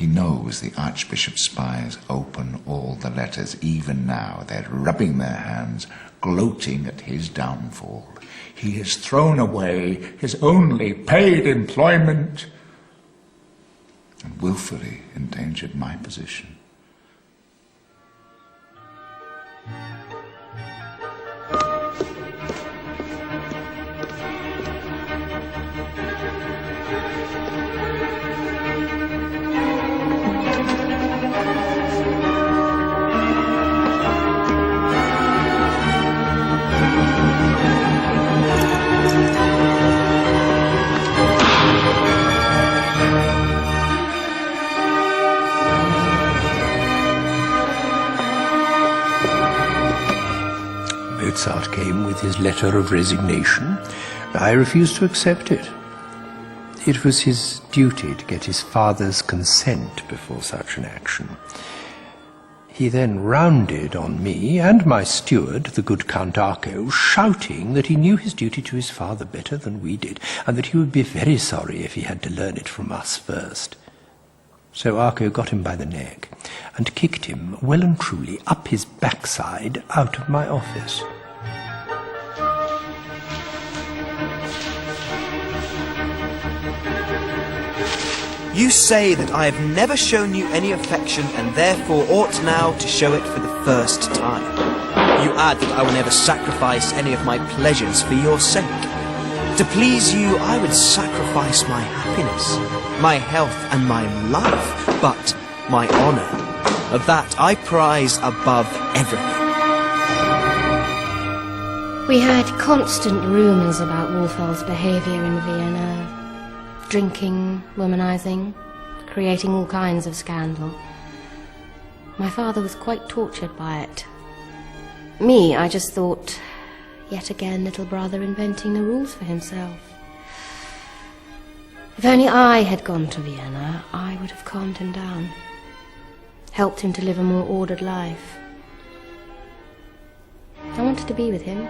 He knows the Archbishop's spies open all the letters. Even now they're rubbing their hands, gloating at his downfall. He has thrown away his only paid employment and willfully endangered my position. Mozart came with his letter of resignation. I refused to accept it. It was his duty to get his father's consent before such an action. He then rounded on me and my steward, the good Count Arco, shouting that he knew his duty to his father better than we did, and that he would be very sorry if he had to learn it from us first. So Arco got him by the neck and kicked him well and truly up his backside out of my office. You say that I have never shown you any affection and therefore ought now to show it for the first time. You add that I will never sacrifice any of my pleasures for your sake. To please you, I would sacrifice my happiness, my health and my life, but my honour, of that I prize above everything. We heard constant rumours about Wolfgang's behaviour in Vienna. Drinking, womanizing, creating all kinds of scandal. My father was quite tortured by it. Me, I just thought, yet again little brother inventing the rules for himself. If only I had gone to Vienna, I would have calmed him down, helped him to live a more ordered life. I wanted to be with him.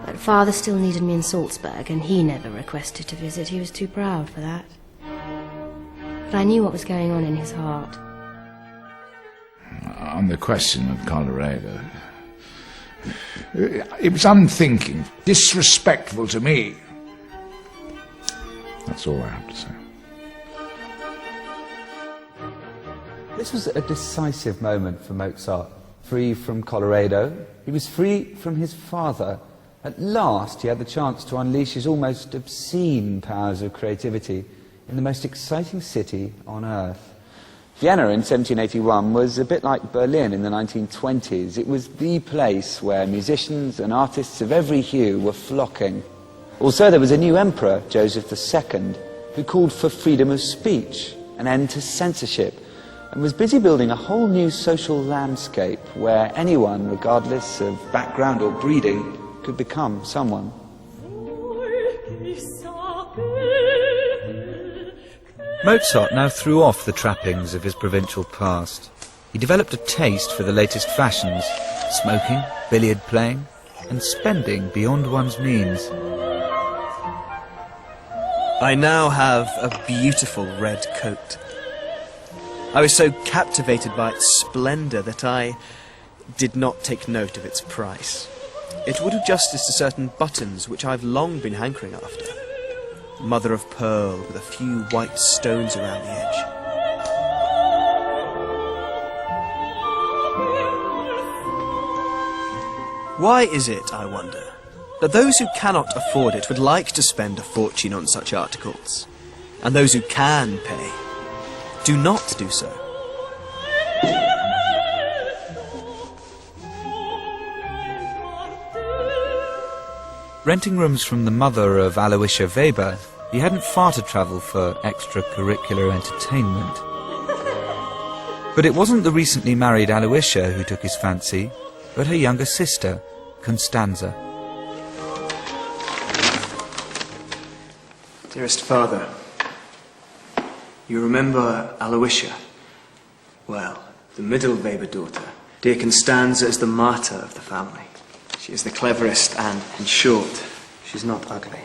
But father still needed me in Salzburg, and he never requested to visit. He was too proud for that. But I knew what was going on in his heart. On the question of Colorado, it was unthinking, disrespectful to me. That's all I have to say. This was a decisive moment for Mozart. Free from Colorado, he was free from his father. At last, he had the chance to unleash his almost obscene powers of creativity in the most exciting city on earth. Vienna in 1781 was a bit like Berlin in the 1920s. It was the place where musicians and artists of every hue were flocking. Also, there was a new emperor, Joseph II, who called for freedom of speech, an end to censorship, and was busy building a whole new social landscape where anyone, regardless of background or breeding, could become someone. Mozart now threw off the trappings of his provincial past. He developed a taste for the latest fashions, smoking, billiard playing, and spending beyond one's means. I now have a beautiful red coat. I was so captivated by its splendour that I did not take note of its price. It would do justice to certain buttons which I've long been hankering after. Mother of pearl with a few white stones around the edge. Why is it, I wonder, that those who cannot afford it would like to spend a fortune on such articles, and those who can pay do not do so? Renting rooms from the mother of Aloysia Weber, he hadn't far to travel for extracurricular entertainment. But it wasn't the recently married Aloysia who took his fancy, but her younger sister, Constanza. Dearest father, you remember Aloysia? Well, the middle Weber daughter, dear Constanza, is the martyr of the family. She is the cleverest and, in short, she's not ugly.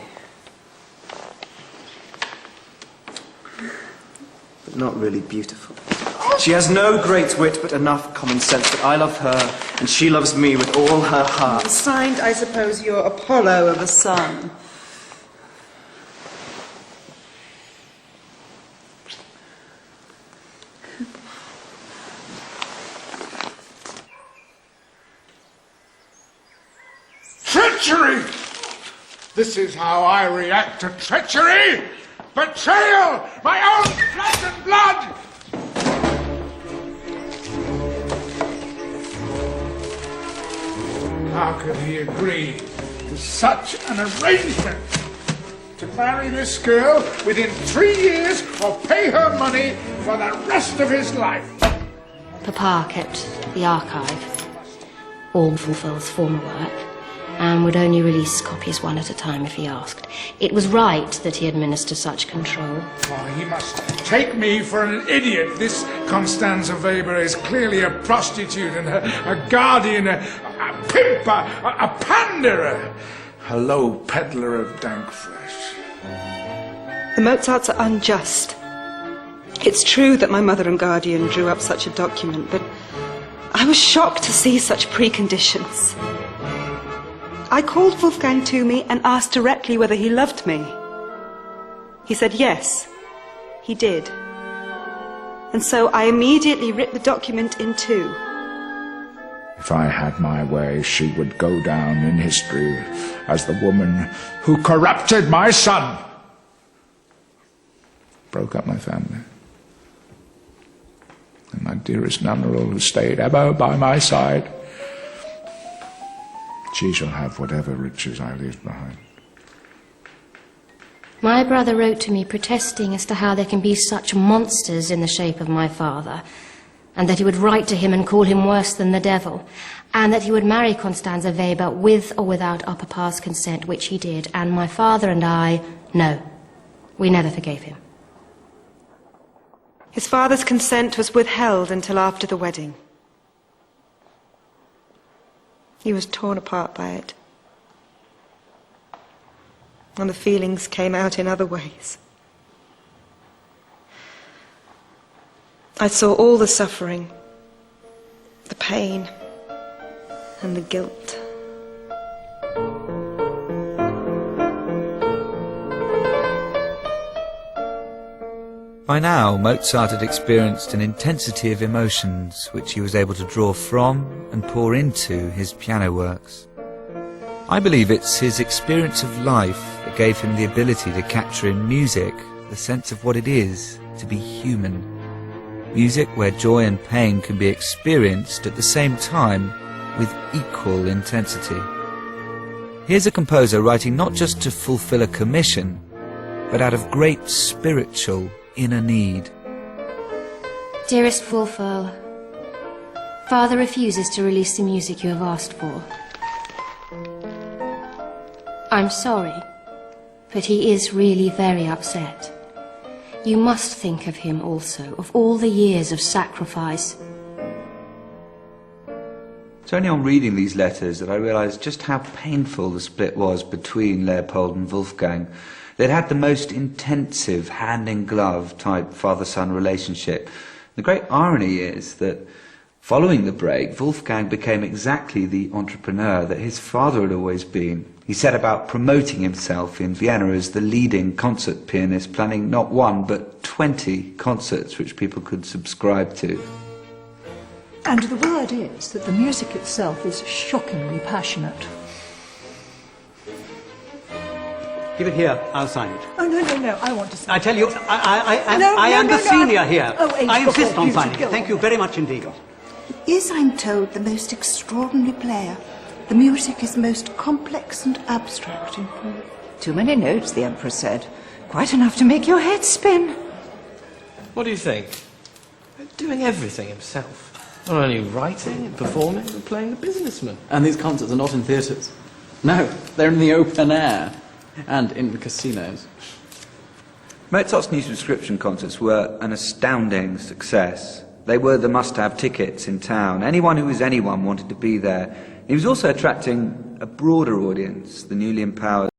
but not really beautiful. She has no great wit, but enough common sense that I love her, and she loves me with all her heart. Signed, I suppose, you're Apollo of a son. Treachery! This is how I react to treachery! Betrayal! My own flesh and blood! How could he agree to such an arrangement? To marry this girl within 3 years or pay her money for the rest of his life? Papa kept the archive, all Wolfgang's former work, and would only release copies one at a time if he asked. It was right that he administer such control. Oh, he must take me for an idiot. This Constanze Weber is clearly a prostitute and a guardian, a pimp, a panderer, a low peddler of dank flesh. The Mozarts are unjust. It's true that my mother and guardian drew up such a document, but I was shocked to see such preconditions. I called Wolfgang to me and asked directly whether he loved me. He said yes, he did. And so I immediately ripped the document in two. If I had my way, she would go down in history as the woman who corrupted my son. Broke up my family. And my dearest Nunneral, who stayed ever by my side, she shall have whatever riches I leave behind. My brother wrote to me protesting as to how there can be such monsters in the shape of my father, and that he would write to him and call him worse than the devil, and that he would marry Constanze Weber with or without our papa's consent, which he did, and my father and I, no, we never forgave him. His father's consent was withheld until after the wedding. He was torn apart by it. And the feelings came out in other ways. I saw all the suffering, the pain, and the guilt. By now, Mozart had experienced an intensity of emotions which he was able to draw from and pour into his piano works. I believe it's his experience of life that gave him the ability to capture in music the sense of what it is to be human. Music where joy and pain can be experienced at the same time with equal intensity. Here's a composer writing not just to fulfill a commission, but out of great spiritual inner need. Dearest Wolfgang, Father refuses to release the music you have asked for. I'm sorry, but he is really very upset. You must think of him also, of all the years of sacrifice. It's only on reading these letters that I realised just how painful the split was between Leopold and Wolfgang. They'd had the most intensive hand-in-glove type father-son relationship. The great irony is that following the break, Wolfgang became exactly the entrepreneur that his father had always been. He set about promoting himself in Vienna as the leading concert pianist, planning not one but 20 concerts which people could subscribe to. And the word is that the music itself is shockingly passionate. Give it here, I'll sign it. Oh, no, I want to sign it. I tell you, I am the senior here. I insist on signing it. Thank you very much indeed. He is, I'm told, the most extraordinary player. The music is most complex and abstract in form. Too many notes, the Emperor said. Quite enough to make your head spin. What do you think? Doing everything himself. Not only writing and performing, but playing the businessman. And these concerts are not in theatres. No, they're in the open air. And in the casinos. Mozart's new subscription concerts were an astounding success. They were the must-have tickets in town. Anyone who was anyone wanted to be there. He was also attracting a broader audience, the newly empowered